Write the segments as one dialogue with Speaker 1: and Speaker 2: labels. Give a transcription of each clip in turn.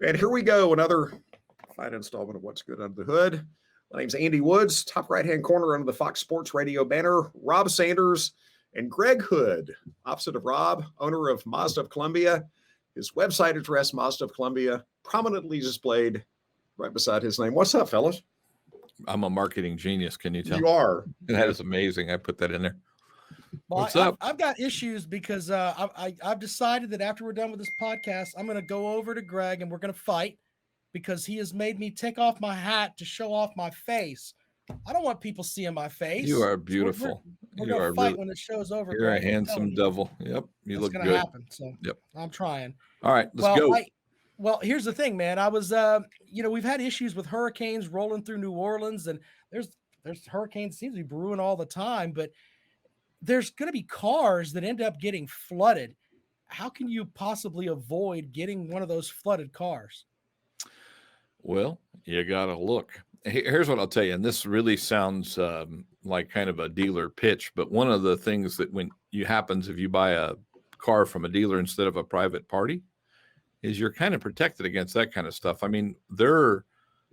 Speaker 1: And here we go, another fine installment of What's Good Under the Hood. My name's Andy Woods, top right-hand corner under the Fox Sports Radio banner, Rob Sanders and Greg Hood, opposite of Rob, owner of Mazda of Columbia. His website address, Mazda of Columbia, prominently displayed right beside his name. What's up, fellas?
Speaker 2: I'm a marketing genius. Can you tell?
Speaker 1: You are.
Speaker 2: That is amazing. I put that in there.
Speaker 3: Well,
Speaker 2: What's up?
Speaker 3: I've got issues because I've decided that after we're done with this podcast, I'm going to go over to Greg and we're going to fight because he has made me take off my hat to show off my face. I don't want people seeing my face.
Speaker 2: You are beautiful.
Speaker 3: We're going to fight when the show's over.
Speaker 2: You're
Speaker 3: Greg.
Speaker 2: a handsome devil. Yep. You look good.
Speaker 3: Happen, so
Speaker 2: yep.
Speaker 3: I'm trying.
Speaker 2: All right, let's go.
Speaker 3: Well, here's the thing, man. I was, we've had issues with hurricanes rolling through New Orleans, and there's hurricanes seem to be brewing all the time, but there's going to be cars that end up getting flooded. How can you possibly avoid getting one of those flooded cars?
Speaker 2: Well, you got to look. Here's what I'll tell you, and this really sounds like kind of a dealer pitch, but one of the things that happens if you buy a car from a dealer instead of a private party is you're kind of protected against that kind of stuff. I mean, they're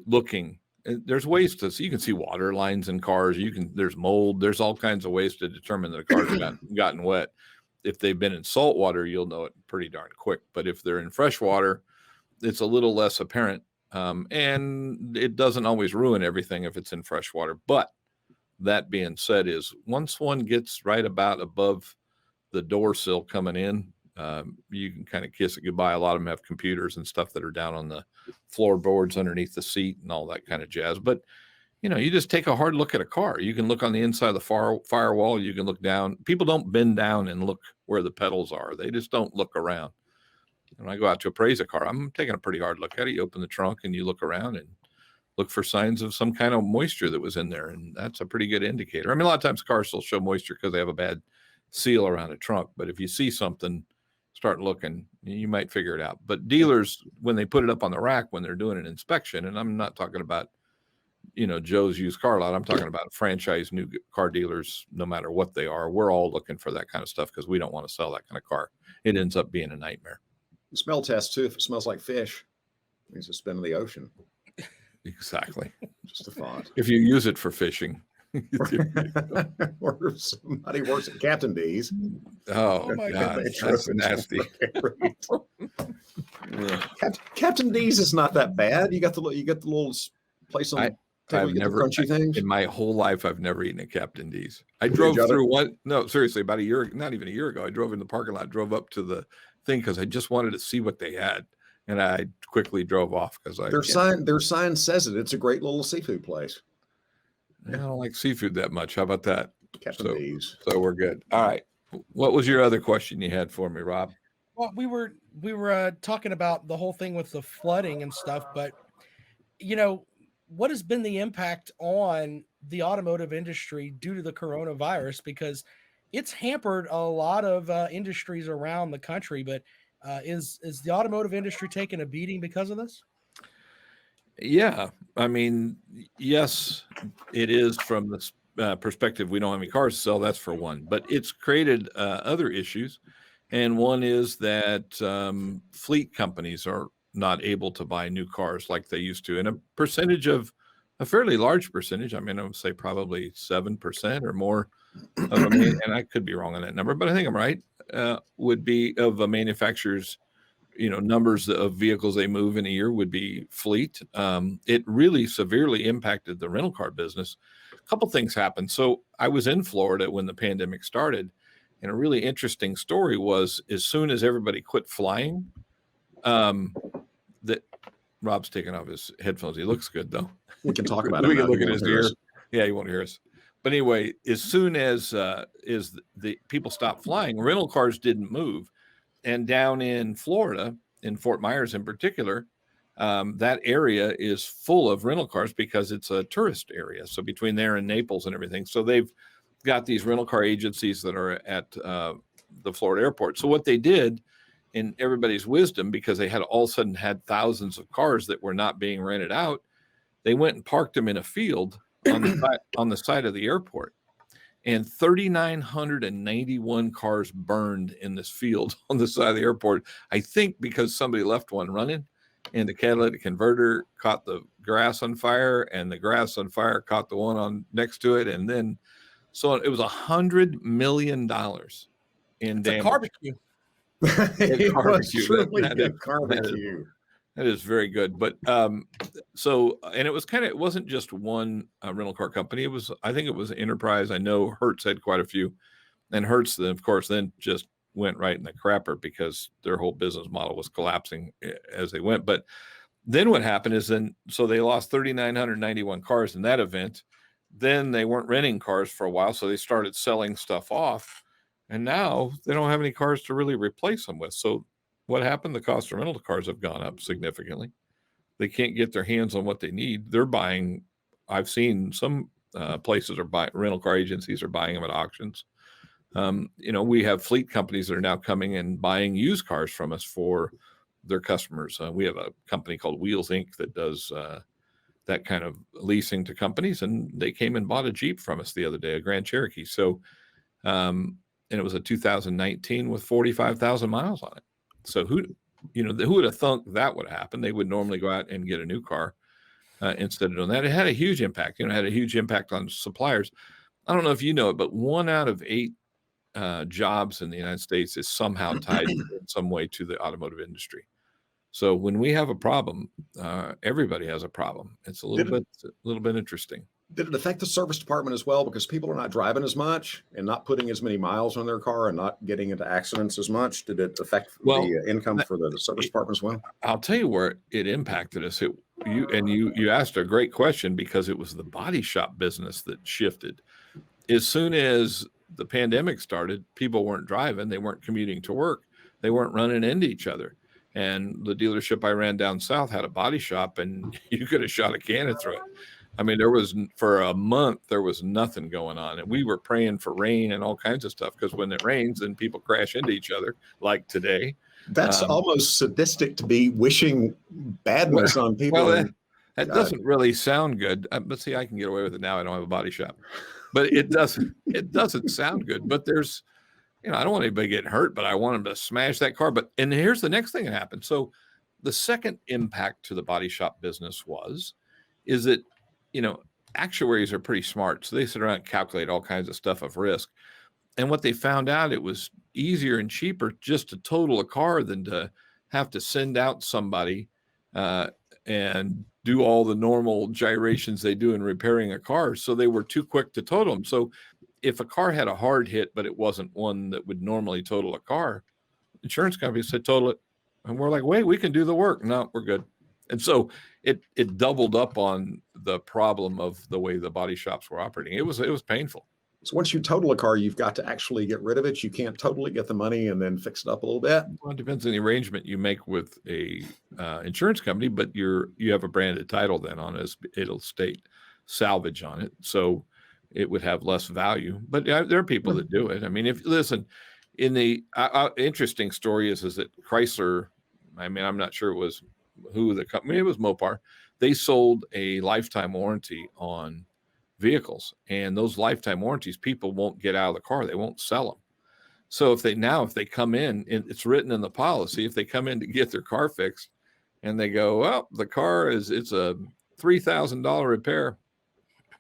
Speaker 2: looking. There's ways to see. You can see water lines in cars. There's mold. There's all kinds of ways to determine that a car's gotten wet. If they've been in salt water, you'll know it pretty darn quick. But if they're in fresh water, it's a little less apparent. And it doesn't always ruin everything if it's in fresh water. But that being said, is once one gets right about above the door sill coming in, you can kind of kiss it goodbye. A lot of them have computers and stuff that are down on the floorboards underneath the seat and all that kind of jazz. But, you just take a hard look at a car. You can look on the inside of the firewall. You can look down. People don't bend down and look where the pedals are. They just don't look around. When I go out to appraise a car, I'm taking a pretty hard look at it. You open the trunk and you look around and look for signs of some kind of moisture that was in there. And that's a pretty good indicator. I mean, a lot of times cars will show moisture because they have a bad seal around the trunk. But if you see something, start looking, you might figure it out. But dealers, when they put it up on the rack, when they're doing an inspection, and I'm not talking about, Joe's used car lot, I'm talking about franchise new car dealers, no matter what they are, we're all looking for that kind of stuff because we don't want to sell that kind of car. It ends up being a nightmare.
Speaker 1: Smell test too. If it smells like fish, it means it's been in the ocean.
Speaker 2: Exactly.
Speaker 1: Just a thought.
Speaker 2: If you use it for fishing.
Speaker 1: Or somebody works at Captain D's.
Speaker 2: Oh my God, that's nasty.
Speaker 1: Captain D's is not that bad. You got the little place on.
Speaker 2: I've never
Speaker 1: crunchy things.
Speaker 2: In my whole life. I've never eaten at Captain D's. I drove through one. No, seriously, about a year, not even a year ago. I drove in the parking lot, drove up to the thing because I just wanted to see what they had, and I quickly drove off because
Speaker 1: their sign says it. It's a great little seafood place.
Speaker 2: I don't like seafood that much. How about that?
Speaker 1: Captain D's.
Speaker 2: So we're good. All right. What was your other question you had for me, Rob?
Speaker 3: Well, we were talking about the whole thing with the flooding and stuff, but what has been the impact on the automotive industry due to the coronavirus? Because it's hampered a lot of industries around the country, but is the automotive industry taking a beating because of this?
Speaker 2: Yeah. I mean, yes, it is from the perspective we don't have any cars to sell. That's for one. But it's created other issues. And one is that fleet companies are not able to buy new cars like they used to. And a fairly large percentage, I mean, I would say probably 7% or more of them, and I could be wrong on that number, but I think I'm right, would be of a manufacturer's numbers of vehicles they move in a year would be fleet. It really severely impacted the rental car business. A couple things happened. So I was in Florida when the pandemic started, and a really interesting story was as soon as everybody quit flying, that Rob's taking off his headphones. He looks good though.
Speaker 1: We can talk about it.
Speaker 2: We can look at his ear. Yeah, he won't hear us. But anyway, as soon as the people stopped flying, rental cars didn't move. And down in Florida, in Fort Myers in particular, that area is full of rental cars because it's a tourist area. So between there and Naples and everything. So they've got these rental car agencies that are at the Florida airport. So what they did, in everybody's wisdom, because they had all of a sudden had thousands of cars that were not being rented out, they went and parked them in a field on the side of the airport. And 3,991 cars burned in this field on the side of the airport. I think because somebody left one running. and the catalytic converter caught the grass on fire, and the grass on fire caught the one on next to it, and then so it was $100 million in
Speaker 3: It's a
Speaker 2: damage.
Speaker 3: barbecue.
Speaker 1: It was
Speaker 2: Barbecue,
Speaker 1: truly
Speaker 2: that
Speaker 1: a
Speaker 2: is-
Speaker 1: barbecue.
Speaker 2: That is very good. But so, and it was it wasn't just one rental car company. I think it was Enterprise. I know Hertz had quite a few, and Hertz, of course, then just went right in the crapper because their whole business model was collapsing as they went. But then what happened is so they lost 3,991 cars in that event. Then they weren't renting cars for a while, so they started selling stuff off, and now they don't have any cars to really replace them with. So what happened? The cost of rental cars have gone up significantly. They can't get their hands on what they need. They're buying. I've seen some places are buying, rental car agencies are buying them at auctions. We have fleet companies that are now coming and buying used cars from us for their customers. We have a company called Wheels Inc. that does that kind of leasing to companies, and they came and bought a Jeep from us the other day, a Grand Cherokee. So, and it was a 2019 with 45,000 miles on it. So who would have thunk that would happen? They would normally go out and get a new car instead of doing that. It had a huge impact. It had a huge impact on suppliers. I don't know if you know it, but 1 out of 8 jobs in the United States is somehow tied in some way to the automotive industry. So when we have a problem, everybody has a problem. It's a little bit interesting.
Speaker 1: Did it affect the service department as well? Because people are not driving as much and not putting as many miles on their car and not getting into accidents as much. Did it affect the income for the service department as well?
Speaker 2: I'll tell you where it impacted us. You asked a great question, because it was the body shop business that shifted. As soon as the pandemic started, people weren't driving. They weren't commuting to work. They weren't running into each other. And the dealership I ran down south had a body shop, and you could have shot a cannon through it. I mean, for a month, there was nothing going on. And we were praying for rain and all kinds of stuff, because when it rains, then people crash into each other, like today.
Speaker 1: That's almost sadistic to be wishing badness on people.
Speaker 2: Well, that doesn't really sound good. But see, I can get away with it now. I don't have a body shop. But it doesn't sound good. But there's, I don't want anybody getting hurt, but I want them to smash that car. And here's the next thing that happened. So the second impact to the body shop business is that, actuaries are pretty smart. So they sit around and calculate all kinds of stuff of risk. And what they found out, it was easier and cheaper just to total a car than to have to send out somebody and do all the normal gyrations they do in repairing a car. So they were too quick to total them. So if a car had a hard hit, but it wasn't one that would normally total a car, insurance companies said, total it. And we're like, wait, we can do the work. No, we're good. And so it doubled up on the problem of the way the body shops were operating. It was painful.
Speaker 1: So once you total a car, you've got to actually get rid of it. You can't totally get the money and then fix it up a little bit.
Speaker 2: Well, it depends on the arrangement you make with a insurance company, but you have a branded title then on it. It'll state salvage on it, so it would have less value. But there are people that do it. I mean, in the interesting story is that Chrysler, I mean, I'm not sure it was who the company, it was Mopar. They sold a lifetime warranty on vehicles, and those lifetime warranties, people won't get out of the car. They won't sell them. So if they come in, it's written in the policy, if they come in to get their car fixed and they go, well, the car it's a $3,000 repair,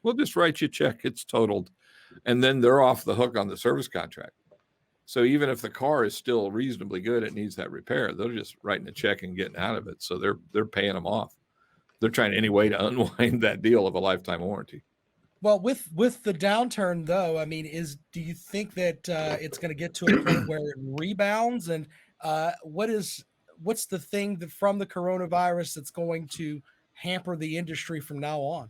Speaker 2: we'll just write you a check. It's totaled. And then they're off the hook on the service contract. So even if the car is still reasonably good, it needs that repair, they're just writing a check and getting out of it. So they're paying them off. They're trying any way to unwind that deal of a lifetime warranty.
Speaker 3: Well, with the downturn, though, I mean, do you think that it's going to get to a point where it rebounds? And what's the thing that from the coronavirus that's going to hamper the industry from now on?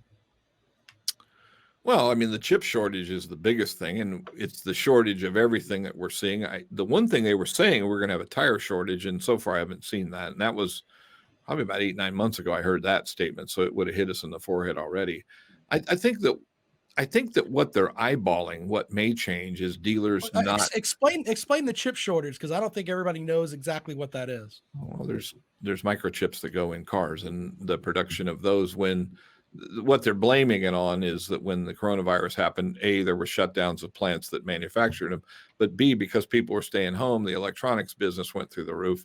Speaker 2: Well, I mean, the chip shortage is the biggest thing, and it's the shortage of everything that we're seeing. The one thing they were saying, we're going to have a tire shortage, and so far I haven't seen that. And that was probably about 8-9 months ago I heard that statement, so it would have hit us in the forehead already. I think that what they're eyeballing, what may change, is dealers not
Speaker 3: explain the chip shortage, because I don't think everybody knows exactly what that is.
Speaker 2: Well, there's microchips that go in cars, and the production of those, when what they're blaming it on is that when the coronavirus happened, A, there were shutdowns of plants that manufactured them, but B, because people were staying home, the electronics business went through the roof.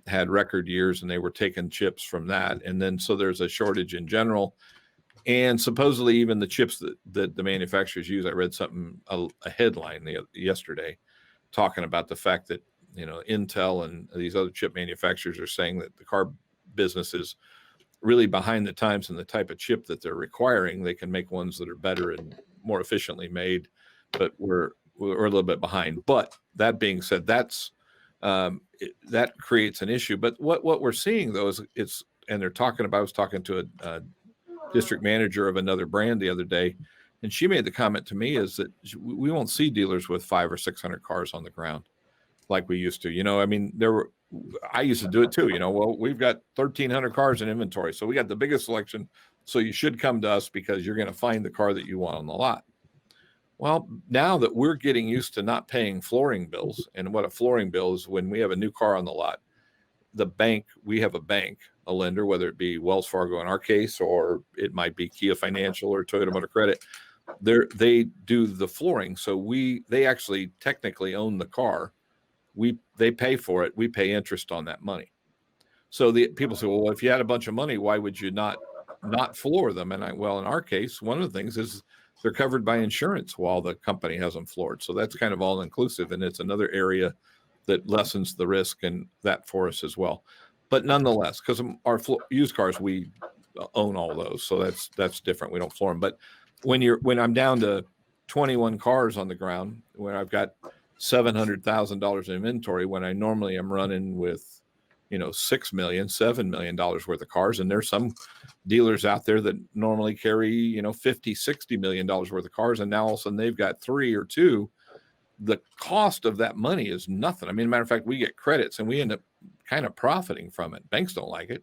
Speaker 2: had record years and they were taking chips from that. And then so there's a shortage in general. And supposedly even the chips that the manufacturers use, I read something, a headline yesterday talking about the fact that, Intel and these other chip manufacturers are saying that the car business is really behind the times in the type of chip that they're requiring. They can make ones that are better and more efficiently made, but we're a little bit behind. But that being said, that creates an issue. But what we're seeing though is and they're talking about, I was talking to a district manager of another brand the other day, and she made the comment to me is that we won't see dealers with 500 or 600 cars on the ground like we used to. I mean, I used to do it too. Well, we've got 1,300 cars in inventory, so we got the biggest selection. So you should come to us because you're going to find the car that you want on the lot. Well, now that we're getting used to not paying flooring bills, and what a flooring bill is when we have a new car on the lot, we have a lender, whether it be Wells Fargo in our case, or it might be Kia Financial or Toyota Motor Credit. They do the flooring. So they actually technically own the car. They pay for it. We pay interest on that money. So the people say, well, if you had a bunch of money, why would you not floor them? And in our case, one of the things is they're covered by insurance while the company has them floored. So that's kind of all inclusive. And it's another area that lessens the risk and that for us as well. But nonetheless, because our used cars, we own all those. So that's different. We don't floor them. But when I'm down to 21 cars on the ground, when I've got $700,000 in inventory, when I normally am running with, $6 million, $7 million worth of cars. And there's some dealers out there that normally carry, $50, $60 million worth of cars. And now all of a sudden they've got 3 or 2. The cost of that money is nothing. I mean, matter of fact, we get credits and we end up kind of profiting from it. Banks don't like it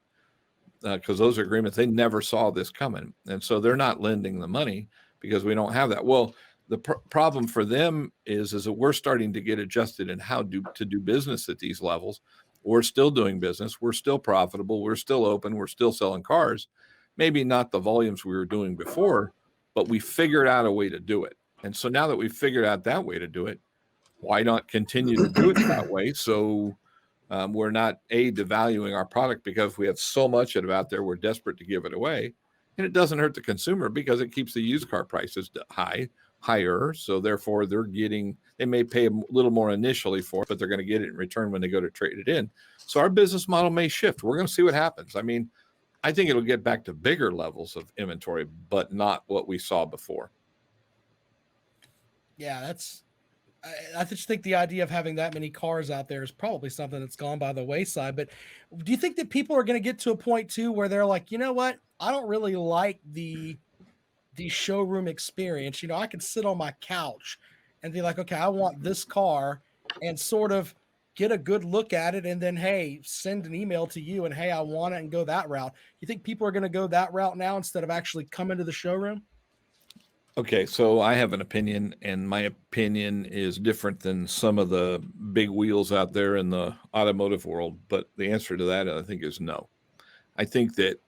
Speaker 2: because those are agreements. They never saw this coming. And so they're not lending the money because we don't have that. Well, the problem for them is that we're starting to get adjusted in how to do business at these levels. We're still doing business. We're still profitable. We're still open. We're still selling cars. Maybe not the volumes we were doing before, but we figured out a way to do it. And so now that we've figured out that way to do it, why not continue to do it that way? So we're not devaluing our product because we have so much of it out there. We're desperate to give it away. And it doesn't hurt the consumer because it keeps the used car prices higher. So therefore they may pay a little more initially for it, but they're going to get it in return when they go to trade it in. So our business model may shift. We're going to see what happens. I mean, I think it'll get back to bigger levels of inventory, but not what we saw before.
Speaker 3: Yeah, I just think the idea of having that many cars out there is probably something that's gone by the wayside. But do you think that people are going to get to a point too where they're like, you know what? I don't really like the showroom experience. I can sit on my couch and be like, okay, I want this car, and sort of get a good look at it, and then, hey, send an email to you and, hey, I want it, and go that route. You think people are going to go that route now instead of actually coming to the showroom?
Speaker 2: Okay, so I have an opinion, and my opinion is different than some of the big wheels out there in the automotive world. But the answer to that, I think, is no. I think that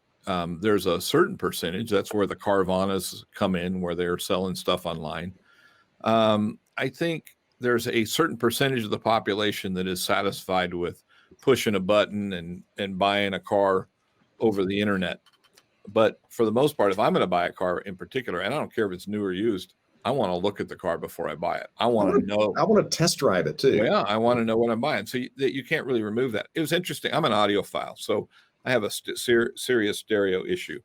Speaker 2: there's a certain percentage. That's where the Carvanas come in, where they're selling stuff online. I think there's a certain percentage of the population that is satisfied with pushing a button and buying a car over the internet. But for the most part, if I'm going to buy a car in particular, and I don't care if it's new or used, I want to look at the car before I buy it. I want to know.
Speaker 1: I want to test drive it too.
Speaker 2: Yeah, I want to know what I'm buying. So you can't really remove that. It was interesting. I'm an audiophile, so I have a serious stereo issue.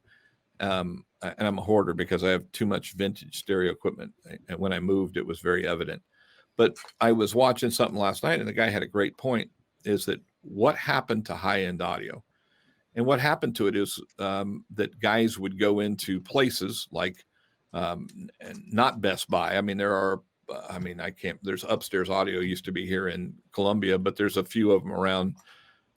Speaker 2: And I'm a hoarder because I have too much vintage stereo equipment. And when I moved, it was very evident. But I was watching something last night, and the guy had a great point, is that what happened to high-end audio? And what happened to it is that guys would go into places like not Best Buy. I mean, there's Upstairs Audio used to be here in Columbia, but there's a few of them around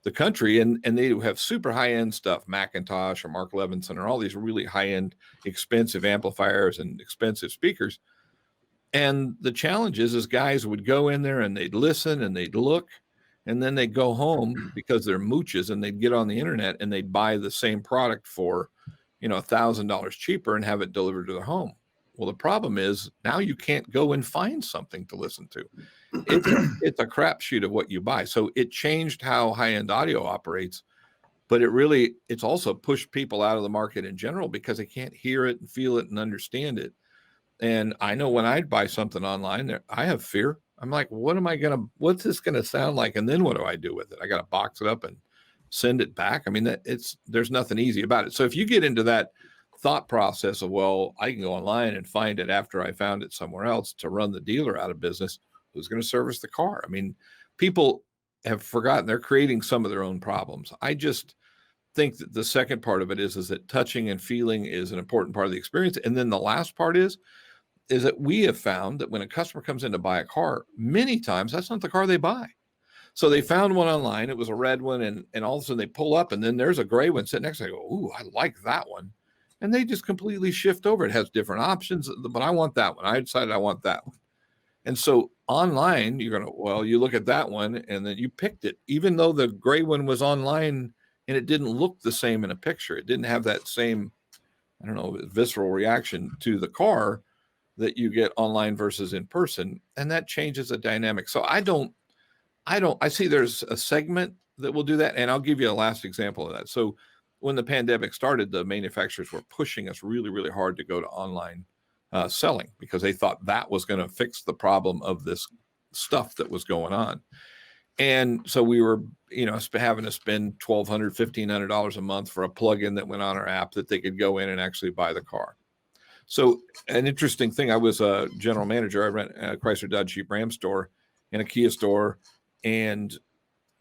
Speaker 2: the country, and they have super high-end stuff, Macintosh or Mark Levinson, or all these really high-end expensive amplifiers and expensive speakers. And the challenge is guys would go in there and they'd listen and they'd look, and then they'd go home because they're mooches, and they'd get on the internet and they'd buy the same product for, $1,000 cheaper and have it delivered to their home. Well, the problem is now you can't go and find something to listen to. it's a crapshoot of what you buy. So it changed how high-end audio operates, but it's also pushed people out of the market in general because they can't hear it and feel it and understand it. And I know when I buy something online, I have fear. I'm like, what's this gonna sound like? And then what do I do with it? I got to box it up and send it back. I mean, there's nothing easy about it. So if you get into that thought process of, well, I can go online and find it after I found it somewhere else to run the dealer out of business, who's going to service the car? I mean, people have forgotten they're creating some of their own problems. I just think that the second part of it is that touching and feeling is an important part of the experience. And then the last part is that we have found that when a customer comes in to buy a car, many times that's not the car they buy. So they found one online. It was a red one. And all of a sudden they pull up and then there's a gray one sitting next to them. They go, ooh, I like that one. And they just completely shift over. It has different options, but I want that one. I decided I want that one. And so online, you look at that one and then you picked it, even though the gray one was online and it didn't look the same in a picture. It didn't have that same, I don't know, visceral reaction to the car that you get online versus in person. And that changes the dynamic. So I see there's a segment that will do that. And I'll give you a last example of that. So when the pandemic started, the manufacturers were pushing us really, really hard to go to online selling because they thought that was going to fix the problem of this stuff that was going on. And so we were, having to spend $1,200, $1,500 a month for a plugin that went on our app that they could go in and actually buy the car. So an interesting thing, I was a general manager. I ran a Chrysler Dodge Jeep Ram store and a Kia store, and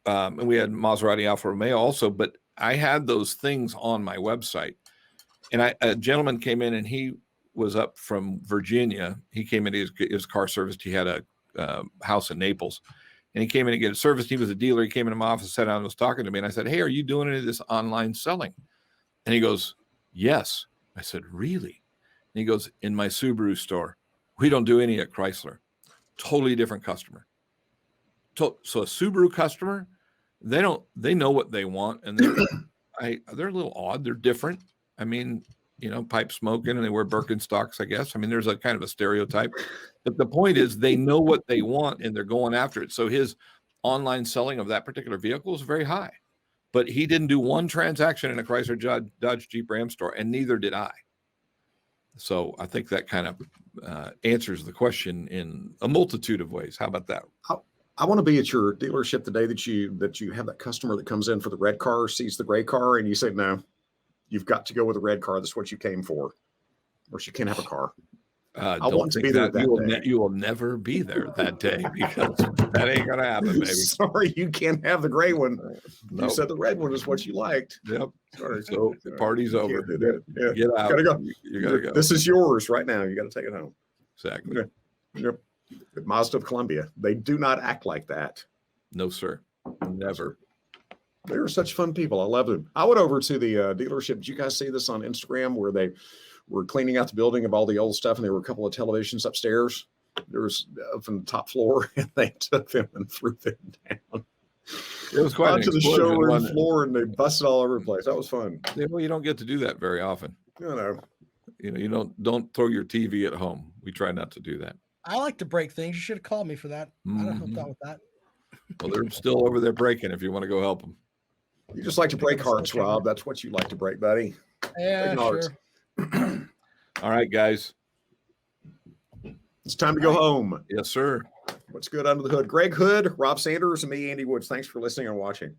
Speaker 2: we had Maserati Alfa Romeo also, but I had those things on my website. And a gentleman came in and he was up from Virginia. He came in, his car serviced. He had a house in Naples and he came in to get it serviced. He was a dealer. He came into my office, sat down and was talking to me. And I said, hey, are you doing any of this online selling? And he goes, yes. I said, really? And he goes, in my Subaru store, we don't do any at Chrysler. Totally different customer. So a Subaru customer, they know what they want. And they're a little odd. They're different. I mean, pipe smoking and they wear Birkenstocks, I guess. I mean, there's a kind of a stereotype, but the point is they know what they want and they're going after it. So his online selling of that particular vehicle is very high, but he didn't do one transaction in a Chrysler Dodge Jeep Ram store, and neither did I. So I think that kind of answers the question in a multitude of ways. How about that?
Speaker 1: I want to be at your dealership the day that you have that customer that comes in for the red car, sees the gray car, and you say, no, you've got to go with the red car. That's what you came for, or she can't have a car. I want to be there that day.
Speaker 2: You will never be there that day because that ain't going to happen, baby.
Speaker 1: Sorry, you can't have the gray one. Nope. You said the red one is what you liked.
Speaker 2: Yep. Sorry. So the party's over.
Speaker 1: Yeah.
Speaker 2: Get out.
Speaker 1: Gotta go.
Speaker 2: You got to go.
Speaker 1: This is yours right now. You got to take it home.
Speaker 2: Exactly.
Speaker 1: Okay. Yep. Mazda of Columbia. They do not act like that.
Speaker 2: No, sir. Never.
Speaker 1: They are such fun people. I love them. I went over to the dealership. Did you guys see this on Instagram where they were cleaning out the building of all the old stuff and there were a couple of televisions upstairs? There was from the top floor and they took them and threw them down.
Speaker 2: It was quite
Speaker 1: onto the showroom floor and they busted all over the place. That was fun.
Speaker 2: Yeah, well, you don't get to do that very often.
Speaker 1: You
Speaker 2: don't throw your TV at home. We try not to do that.
Speaker 3: I like to break things. You should have called me for that. I'd have helped out with that.
Speaker 2: Well, they're still over there breaking if you want to go help them.
Speaker 1: You just like to break hearts, Rob. That's what you like to break, buddy.
Speaker 3: Yeah, sure.
Speaker 2: All right, guys.
Speaker 1: It's time to go home.
Speaker 2: Yes, sir.
Speaker 1: What's good under the hood? Greg Hood, Rob Sanders, and me, Andy Woods. Thanks for listening and watching.